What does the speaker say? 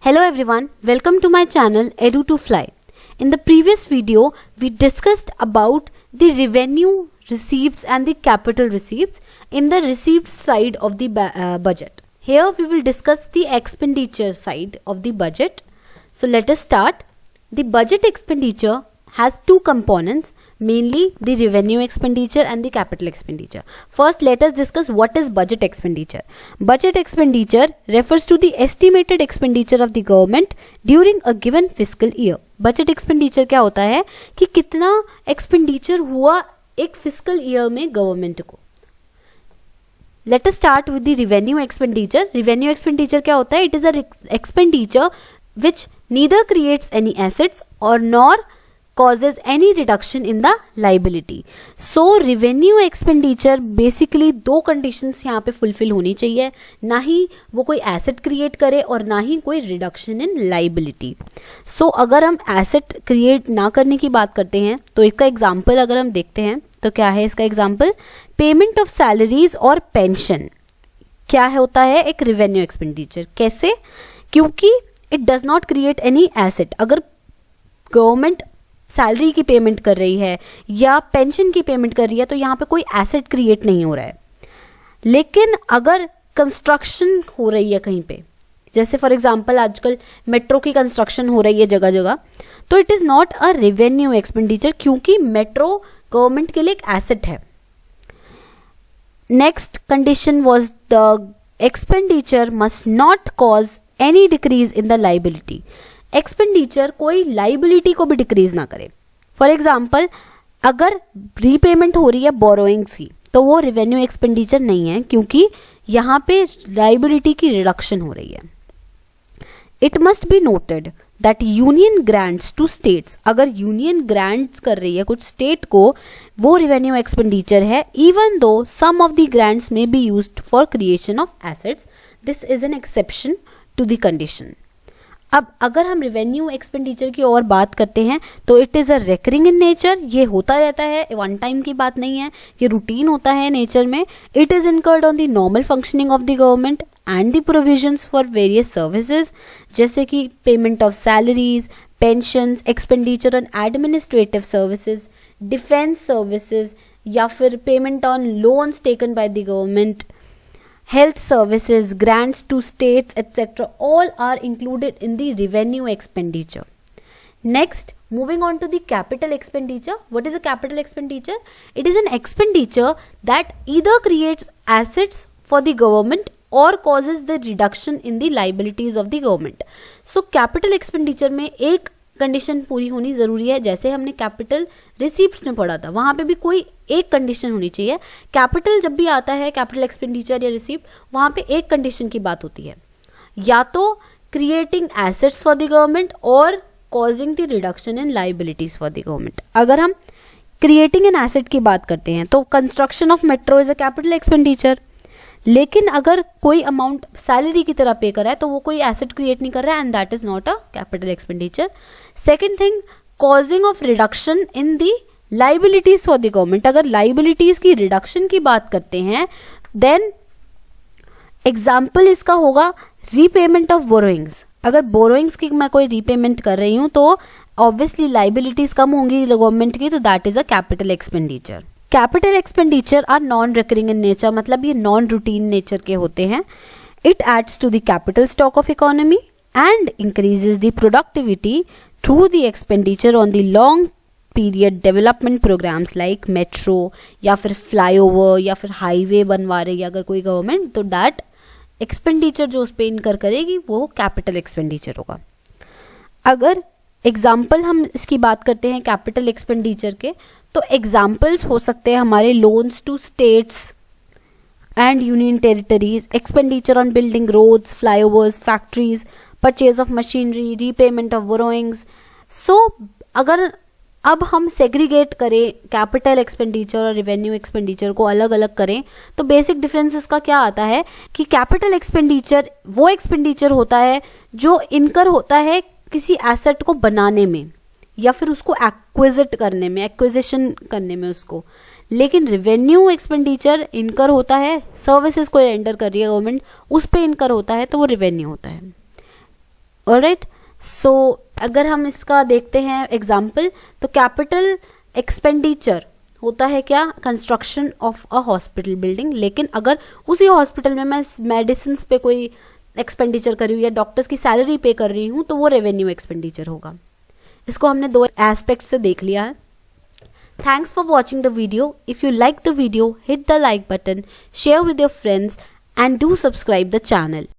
Hello everyone, welcome to my channel Edu2Fly. In the previous video, we discussed about the revenue receipts and the capital receipts in the receipts side of the budget. Here we will discuss the expenditure side of the budget. So let us start. The budget expenditure has two components, mainly the revenue expenditure and the capital expenditure. First, let us discuss what is budget expenditure. Budget expenditure refers to the estimated expenditure of the government during a given fiscal year. Budget expenditure क्या होता है कि कितना expenditure हुआ एक fiscal year में government को. Let us start with the revenue expenditure. Revenue expenditure क्या होता है? It is a expenditure which neither creates any assets or nor causes any reduction in the liability. So revenue expenditure basically दो conditions यहाँ पे fulfill होनी चाहिए, ना ही वो कोई asset create करे और ना ही कोई reduction in liability. So अगर हम asset create ना करने की बात करते हैं तो इसका example अगर हम देखते हैं तो क्या है इसका example? Payment of salaries और pension क्या होता है एक revenue expenditure. कैसे? क्योंकि it does not create any asset. अगर गवर्नमेंट सैलरी की पेमेंट कर रही है या पेंशन की पेमेंट कर रही है तो यहाँ पे कोई एसेट क्रिएट नहीं हो रहा है. लेकिन अगर कंस्ट्रक्शन हो रही है कहीं पे, जैसे फॉर एग्जांपल आजकल मेट्रो की कंस्ट्रक्शन हो रही है जगह जगह, तो it is not a revenue expenditure क्योंकि मेट्रो गवर्नमेंट के लिए एक एसेट है. Next condition was the expenditure must not cause any decrease in the liability. Expenditure कोई लाइबिलिटी को भी डिक्रीज ना करे. फॉर एग्जाम्पल अगर रीपेमेंट हो रही है बोरोइंग्स की तो वो रेवेन्यू एक्सपेंडिचर नहीं है क्योंकि यहाँ पे लाइबिलिटी की रिडक्शन हो रही है. It must be noted that union grants to states, अगर यूनियन ग्रांट्स कर रही है कुछ स्टेट को, वो रेवेन्यू एक्सपेंडिचर है even though some of the grants में be used for creation of assets. This is an exception to the condition. अब अगर हम रेवेन्यू एक्सपेंडिचर की और बात करते हैं तो it is a recurring in nature. ये होता रहता है, वन टाइम की बात नहीं है, ये रूटीन होता है नेचर में. It is incurred on the normal functioning of the government and the provisions for various services, जैसे कि payment of salaries, pensions, expenditure on administrative services, defence services या फिर payment on loans taken by the government, health services, grants to states, etc. all are included in the revenue expenditure. Next, moving on to the capital expenditure. What is a capital expenditure? It is an expenditure that either creates assets for the government or causes the reduction in the liabilities of the government. So capital expenditure में एक condition पूरी होनी जरूरी है. जैसे हमने capital receipts में पढ़ा था, वहां पे भी कोई एक कंडीशन होनी चाहिए. कैपिटल जब भी आता है, कैपिटल एक्सपेंडिचर या रिसीप्ट, वहां पे एक कंडीशन की बात होती है, या तो creating assets for the government और causing the reduction in liabilities for the government. अगर हम क्रिएटिंग एन एसेट की बात करते हैं तो construction of metro is a capital expenditure. लेकिन अगर कोई अमाउंट सैलरी की तरह पे कर रहा है तो वो कोई एसेट क्रिएट नहीं कर रहा है and that is not a capital expenditure. Second thing, causing of reduction in the liabilities for the government. अगर लाइबिलिटीज की रिडक्शन की बात करते हैं देन एग्जाम्पल इसका होगा रीपेमेंट ऑफ बोरोइंग्स. अगर बोरोइंग्स की मैं कोई रीपेमेंट कर रही हूं तो ऑब्वियसली लाइबिलिटीज कम होंगी गवर्नमेंट की, तो that is a capital expenditure. Capital expenditure are non recurring in nature, मतलब ये नॉन रूटीन नेचर के होते हैं. It adds to the capital stock of economy and increases the productivity through the expenditure on the long period development programs like metro या फिर flyover या फिर highway बनवा रही है अगर कोई गवर्नमेंट, तो दैट एक्सपेंडिचर जो उस पर इनकर करेगी वो कैपिटल एक्सपेंडिचर होगा. अगर एग्जाम्पल हम इसकी बात करते हैं कैपिटल एक्सपेंडिचर के, तो एग्जाम्पल्स हो सकते हैं हमारे loans to states and union territories, expenditure on building roads, flyovers, factories, purchase of machinery, repayment of borrowings. So अगर अब हम सेग्रीगेट करें कैपिटल एक्सपेंडिचर और रेवेन्यू एक्सपेंडिचर को अलग अलग करें तो बेसिक डिफरेंस इसका क्या आता है कि कैपिटल एक्सपेंडिचर वो एक्सपेंडिचर होता है जो इनकर होता है किसी एसेट को बनाने में या फिर उसको एक्विजिट करने में, एक्विजिशन करने में उसको. लेकिन रेवेन्यू एक्सपेंडिचर इनकर होता है, सर्विसेज को रेंडर कर रही है गवर्नमेंट, उस पे इनकर होता है तो वो रेवेन्यू होता है. ऑलराइट। सो अगर हम इसका देखते हैं एग्जाम्पल, तो कैपिटल एक्सपेंडिचर होता है क्या, construction of a hospital building. लेकिन अगर उसी हॉस्पिटल में मैं मेडिसिन पे कोई एक्सपेंडिचर कर रही हूँ या डॉक्टर्स की सैलरी पे कर रही हूँ, तो वो रेवेन्यू एक्सपेंडिचर होगा। इसको हमने दो एस्पेक्ट से देख लिया है। Thanks for watching the video. If you like the video, hit the like button, share with your friends and do subscribe the channel.